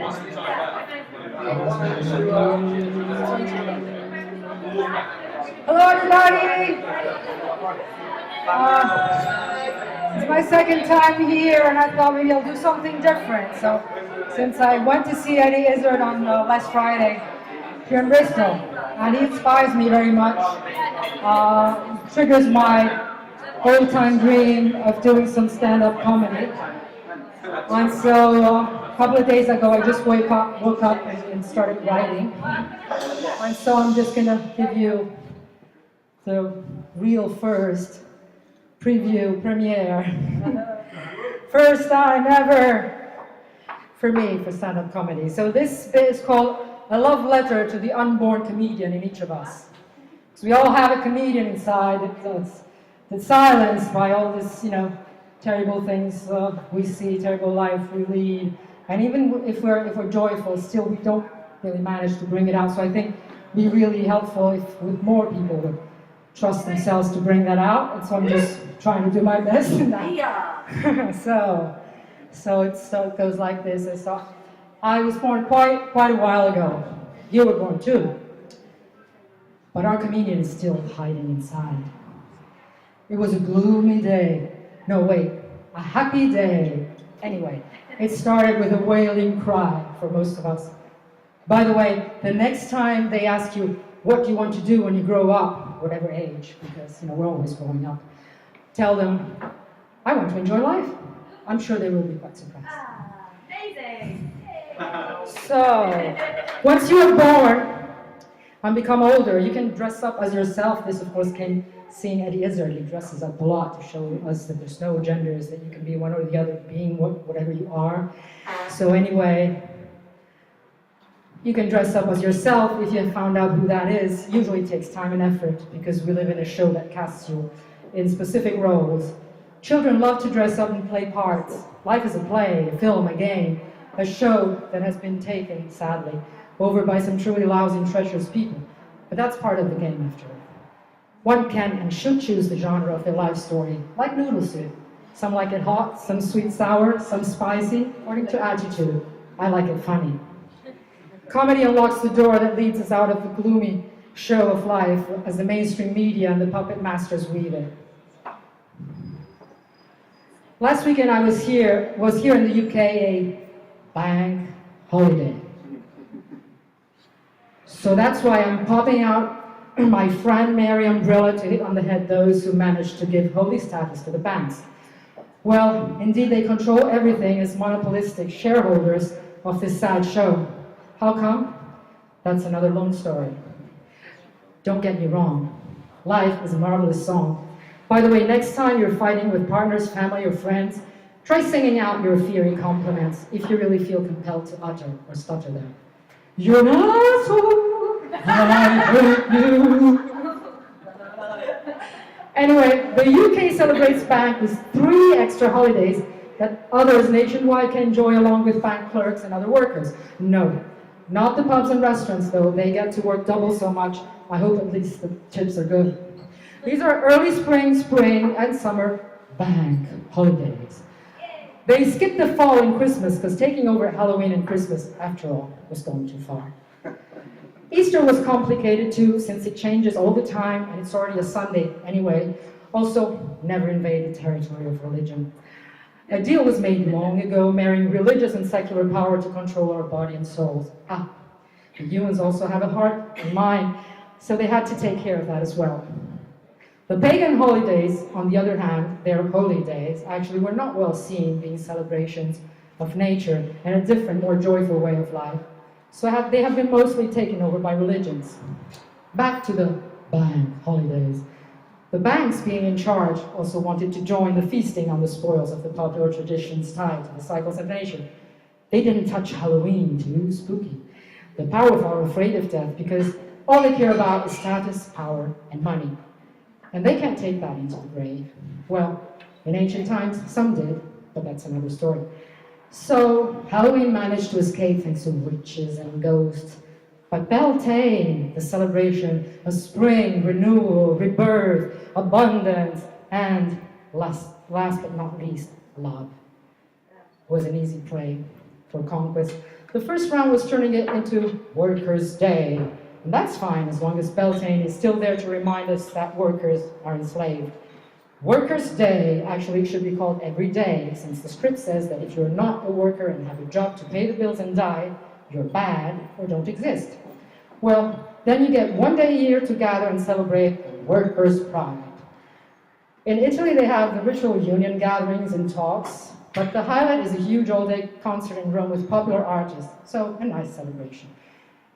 Hello, everybody. It's my second time here, and I thought maybe I'll do something different. So, since I went to see Eddie Izzard on last Friday here in Bristol, and he inspires me very much, triggers my old-time dream of doing some stand-up comedy. And so, a couple of days ago, I just woke up and started writing. And so I'm just going to give you the real first premiere. First time ever for me for stand-up comedy. So this bit is called A Love Letter to the Unborn Comedian in Each of Us. So we all have a comedian inside that's silenced by all this, terrible things we see, terrible life we lead. And even if we're joyful, still we don't really manage to bring it out. So I think it'd be really helpful if more people would trust themselves to bring that out. And so I'm just trying to do my best in that. Yeah. so it goes like this. So I was born quite a while ago. You were born too. But our comedian is still hiding inside. It was a gloomy day. No, wait, a happy day. Anyway, it started with a wailing cry for most of us. By the way, the next time they ask you, what do you want to do when you grow up, whatever age, because we're always growing up, tell them, I want to enjoy life. I'm sure they will be quite surprised. Amazing! So, once you are born and become older, you can dress up as yourself. This, of course, came seeing Eddie Izzard. He dresses up a lot to show us that there's no genders, that you can be one or the other, being whatever you are. So anyway, you can dress up as yourself if you have found out who that is. Usually it takes time and effort because we live in a show that casts you in specific roles. Children love to dress up and play parts. Life is a play, a film, a game, a show that has been taken, sadly, over by some truly lousy and treacherous people. But that's part of the game after all. One can and should choose the genre of their life story, like noodle soup. Some like it hot, some sweet sour, some spicy, according to attitude. I like it funny. Comedy unlocks the door that leads us out of the gloomy show of life as the mainstream media and the puppet masters weave it. Last weekend I was here in the UK, a bank holiday. So that's why I'm popping out my friend Mary umbrella to hit on the head those who managed to give holy status to the banks. Well, indeed they control everything as monopolistic shareholders of this sad show. How come? That's another long story. Don't get me wrong. Life is a marvelous song. By the way, next time you're fighting with partners, family, or friends, try singing out your fiery compliments if you really feel compelled to utter or stutter them. You're an asshole. I hate you. Anyway, the UK celebrates bank with 3 extra holidays that others nationwide can enjoy along with bank clerks and other workers. No, not the pubs and restaurants though. They get to work double so much. I hope at least the tips are good. These are early spring, and summer bank holidays. They skipped the fall and Christmas because taking over Halloween and Christmas, after all, was going too far. Easter was complicated too, since it changes all the time and it's already a Sunday anyway. Also, never invade the territory of religion. A deal was made long ago, marrying religious and secular power to control our body and souls. The humans also have a heart and mind, so they had to take care of that as well. The pagan holidays, on the other hand, their holy days, actually were not well seen, being celebrations of nature and a different, more joyful way of life. So they have been mostly taken over by religions. Back to the bank holidays. The banks, being in charge, also wanted to join the feasting on the spoils of the popular traditions tied to the cycles of nature. They didn't touch Halloween, too spooky. The powerful are afraid of death because all they care about is status, power, and money. And they can't take that into the grave. Well, in ancient times, some did, but that's another story. So Halloween managed to escape thanks to witches and ghosts. But Beltane, the celebration of spring, renewal, rebirth, abundance, and last but not least, love, was an easy prey for conquest. The first round was turning it into Workers' Day. And that's fine as long as Beltane is still there to remind us that workers are enslaved. Workers' Day actually should be called Every Day, since the script says that if you're not a worker and have a job to pay the bills and die, you're bad or don't exist. Well, then you get one day a year to gather and celebrate Workers' Pride. In Italy, they have the ritual union gatherings and talks, but the highlight is a huge all-day concert in Rome with popular artists, so a nice celebration.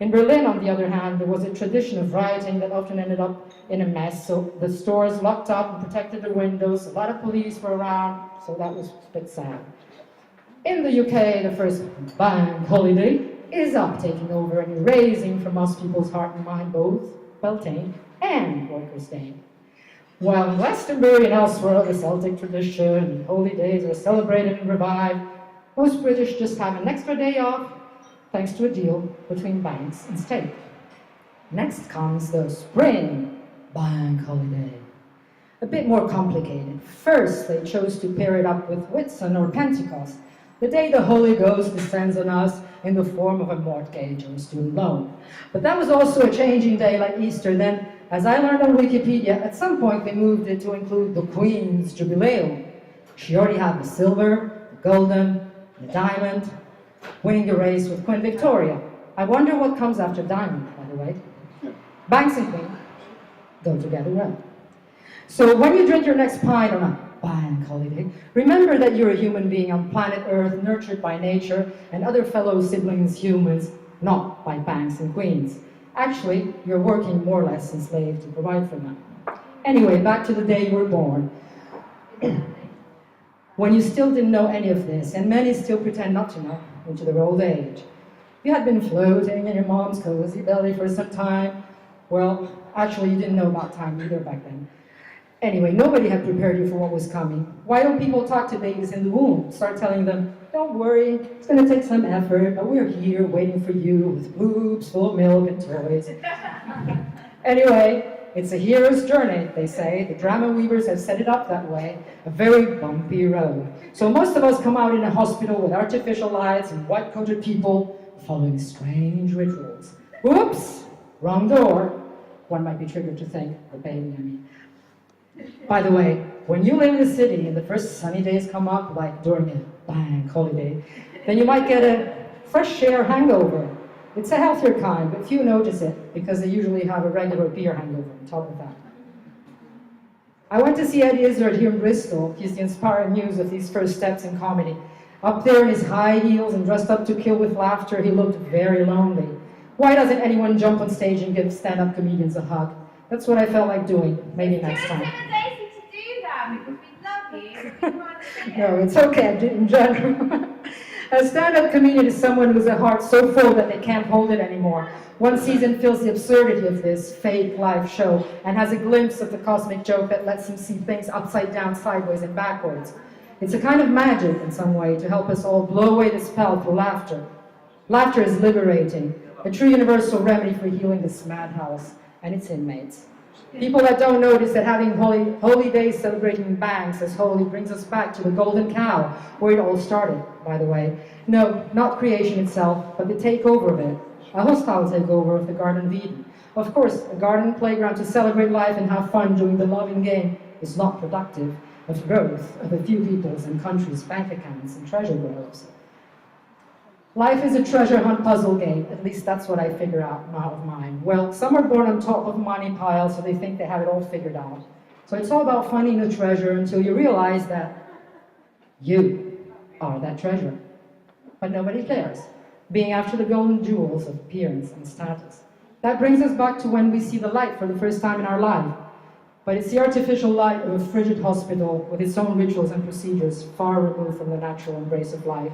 In Berlin, on the other hand, there was a tradition of rioting that often ended up in a mess, so the stores locked up and protected the windows, a lot of police were around, so that was a bit sad. In the UK, the first bank holiday is up, taking over and erasing from most people's heart and mind both Beltane and Workers' Day. While in Glastonbury and elsewhere, the Celtic tradition and holy days are celebrated and revived, most British just have an extra day off thanks to a deal between banks and state. Next comes the spring bank holiday. A bit more complicated. First, they chose to pair it up with Whitsun or Pentecost, the day the Holy Ghost descends on us in the form of a mortgage or a student loan. But that was also a changing day like Easter. Then, as I learned on Wikipedia, at some point they moved it to include the Queen's Jubileum. She already had the silver, the golden, the diamond, winning the race with Queen Victoria. I wonder what comes after diamond, by the way. Banks and Queen go together well. So when you drink your next pint on a bank holiday, remember that you're a human being on planet Earth, nurtured by nature and other fellow siblings humans, not by banks and queens. Actually, you're working more or less enslaved to provide for them. Anyway, back to the day you were born. When you still didn't know any of this, and many still pretend not to know, into their old age. You had been floating in your mom's cozy belly for some time. Well, actually, you didn't know about time either back then. Anyway, nobody had prepared you for what was coming. Why don't people talk to babies in the womb? Start telling them, don't worry, it's going to take some effort, but we're here waiting for you with boobs full of milk and toys. Anyway, it's a hero's journey, they say. The drama weavers have set it up that way, a very bumpy road. So most of us come out in a hospital with artificial lights and white-coated people following strange rituals. Whoops, wrong door. One might be triggered to think, the baby, I mean. By the way, when you live in the city and the first sunny days come up, like during a bank holiday, then you might get a fresh air hangover. It's a healthier kind, but few notice it because they usually have a regular beer hangover on top of that. I went to see Eddie Izzard here in Bristol. He's the inspiring muse of these first steps in comedy. Up there in his high heels and dressed up to kill with laughter, he looked very lonely. Why doesn't anyone jump on stage and give stand-up comedians a hug? That's what I felt like doing. Maybe next time. It's to do that because we love you. No, it's okay, I did in general. A stand-up comedian is someone who's a heart so full that they can't hold it anymore. One season feels the absurdity of this fake live show and has a glimpse of the cosmic joke that lets him see things upside down, sideways, and backwards. It's a kind of magic in some way to help us all blow away the spell through laughter. Laughter is liberating, a true universal remedy for healing this madhouse and its inmates. People that don't notice that having holy days celebrating banks as holy brings us back to the golden cow, where it all started, by the way. No, not creation itself, but the takeover of it. A hostile takeover of the Garden of Eden. Of course, a garden playground to celebrate life and have fun doing the loving game is not productive of growth of a few people's and countries' bank accounts and treasure groves. Life is a treasure hunt puzzle game, at least that's what I figure out of mine. Well, some are born on top of money piles, so they think they have it all figured out. So it's all about finding the treasure until you realize that you are that treasure. But nobody cares, being after the golden jewels of appearance and status. That brings us back to when we see the light for the first time in our life. But it's the artificial light of a frigid hospital with its own rituals and procedures far removed from the natural embrace of life.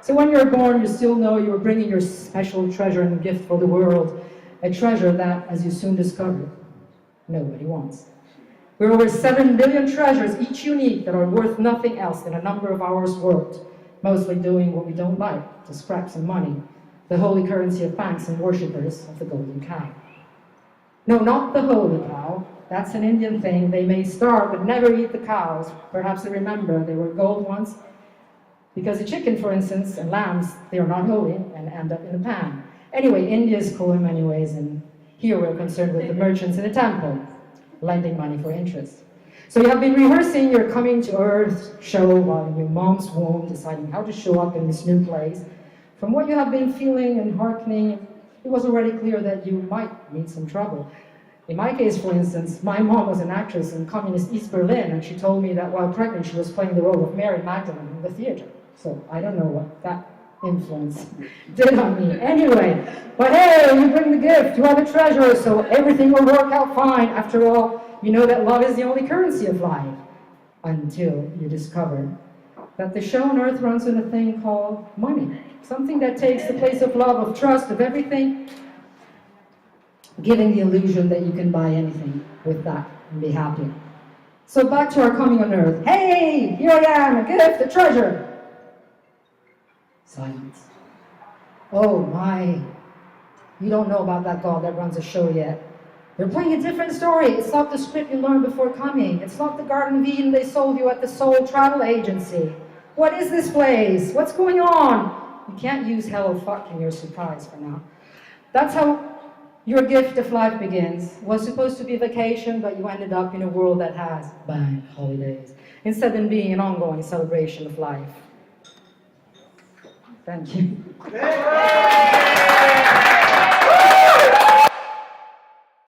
So when you're born, you still know you are bringing your special treasure and gift for the world, a treasure that, as you soon discover, nobody wants. We're over 7 billion treasures, each unique, that are worth nothing else than a number of hours worked, mostly doing what we don't like, to scrap some money, the holy currency of banks and worshippers of the golden cow. No, not the holy cow. That's an Indian thing. They may starve but never eat the cows. Perhaps they remember they were gold once. Because the chicken, for instance, and lambs, they are not holy and end up in the pan. Anyway, India is cool in many ways, and here we're concerned with the merchants in the temple, lending money for interest. So you have been rehearsing your coming to earth show while in your mom's womb, deciding how to show up in this new place. From what you have been feeling and hearkening, it was already clear that you might meet some trouble. In my case, for instance, my mom was an actress in communist East Berlin, and she told me that while pregnant she was playing the role of Mary Magdalene in the theater. So I don't know what that influence did on me. Anyway, but hey, you bring the gift, you are the treasure, so everything will work out fine. After all, you know that love is the only currency of life. Until you discover that the show on earth runs on a thing called money. Something that takes the place of love, of trust, of everything, giving the illusion that you can buy anything with that and be happy. So back to our coming on earth. Hey, here I am, a gift, a treasure. Silence. Oh my, you don't know about that God that runs a show yet. They're playing a different story. It's not the script you learned before coming. It's not the Garden of Eden they sold you at the Soul Travel Agency. What is this place? What's going on? You can't use hello fuck in your surprise for now. That's how your gift of life begins. It was supposed to be vacation, but you ended up in a world that has bank holidays, instead of being an ongoing celebration of life. Thank you.